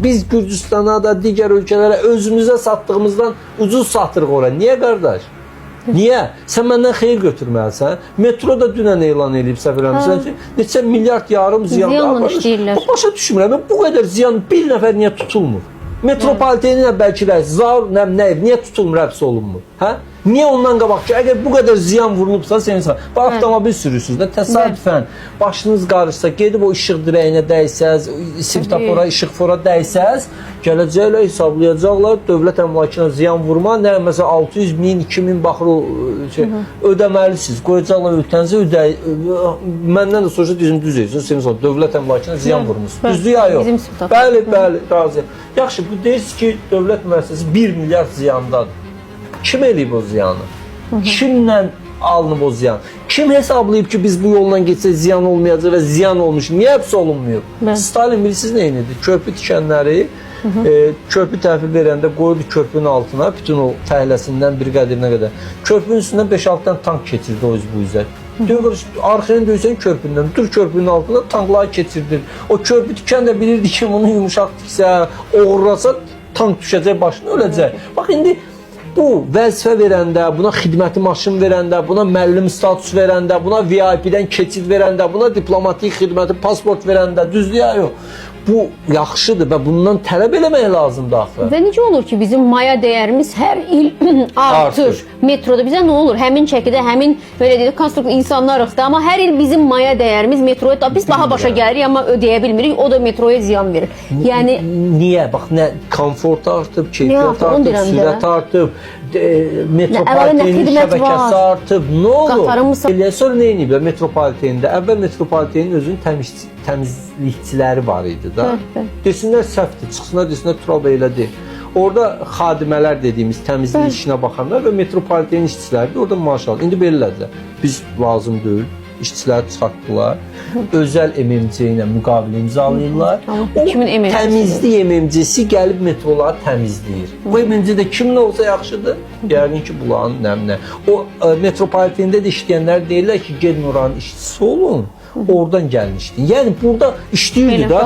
Biz Gürcüstana da digər ölkələrə özümüzə satdığımızdan ucuz satırıq ora. Niyə qardaş? Niyə? Sən məndən xeyir götürməlisən. Metro da dünən elan edib səhv eləmirsən ki, neçə milyard yarım ziyan var. Başa düşmürəm. Bu qədər ziyan bir nəfər niyə tutulmur? Metropoliteni ilə bəlkə də zar, niyə tutulmur, həbs olunmur? Hə? Niyə ondan qabaq ki, əgər bu qədər ziyan vurulubsa, bu avtomobil sürürsünüz də təsadüfən başınız qarışsa, gedib o işıq dirəyinə dəysəz, svetofor'a, işıqfora dəysəz, gələcəklə hesablayacaqlar, dövlət əmlakına ziyan vurma, nə məsələn 600 min, 2000 baxır ödəməlisiniz, qoyacaqlar ötənizi məndən də soruşa düzüm düzəyirsin, dövlət əmlakına ziyan vurmuşsunuz. Düzdür ya yox? Bəli, razıyam. Yaxşı, bu deyirsiniz ki, dövlət müəssisəsi 1 milyard ziyandadır. Kim eləyib o ziyanı? Kimlə alınıb o ziyan? Kim hesablayıb ki, biz bu yolla geçsək ziyan olmayacaq və ziyan olmuş? Niyə həbs olunmuyor? Stalin bilirsiniz nə edir? Körpü tikənləri körpü təhvil verəndə qoydu körpünün altına, bütün o təhləsindən bir qədrinə qədər. Körpünün üstündən 5-6 dənə tank keçirdi o bu üzə. Arxaya döysən körpündən, dur körpünün altına tankları keçirdir. O körpü tikən də bilirdi ki, bunu yumuşaq tiksə, oğurlasa tank düşəcək, başına öləcək. Bax, indi bu vəzifə verəndə, buna xidməti maşın verəndə, buna müəllim status verəndə, buna VIP-dən keçid verəndə, buna diplomatik xidməti pasport verəndə, düzdür ya yox? Bu yaxşıdır və bundan tələb eləmək lazımdır axı. Və necə olur ki, bizim maya dəyərimiz hər il artır? Metroda bizə nə olur? Həmin çəkidə, həmin belə deyək, konstruktiv insanlarıq da, amma hər il bizim maya dəyərimiz metroya, biz daha başa gəlirik, amma ödəyə bilmirik, o da metroya ziyan verir. Yəni niyə? Bax, nə komfort artıb, keyfiyyət artıb, sürət artıb, metropolitenin şəbəkəsi artıb, nə olur? Sonra nə ediblər metropolitenində? Əvvəl metropolitenin özünün təmizlikçiləri var idi da. Desinlər səhvdir, çıxsınlar, desinlər Turab elədi. Orada xadimələr dediyimiz təmizlik işinə baxanlar və metropolitenin işçiləri orada maaş alır. İndi belədilər. Biz lazım deyil. İşçiləri çıxartdılar. Özəl MMC ilə müqavilə imzalayırlar. O təmizlik MMC-si gəlib metroları təmizləyir. Bu MMC də kimin olsa yaxşıdır? Yəqin ki, bunların nəminə. O metropolitində də işləyənlər deyirlər ki, gedin oranın işçisi olun. Oradan gəlmişdi. Yəni burada işləyirdi da.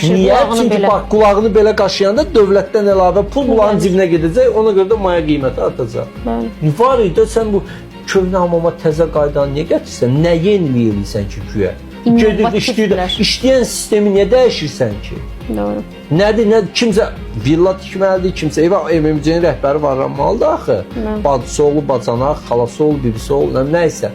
Niyə? Çünki bax, qulağını belə qaşıyanda dövlətdən əlavə pul bunların cibinə gedəcək, ona görə də maya qiyməti artacaq. Var idi, sən bu köhnə hamama təzə qaydanı niyə gətirsən? Nə yeniləyirsən ki, güya? Gedir, işləyən sistemi niyə dəyişirsən ki? Doğru. Nədir, kimsə villa tikməlidir, kimsə evə MMC-nin rəhbəri varlanmalıdır axı. Bacısı oğlu, bacanaq, xalası oğlu, bibisi oğlu, nəysə.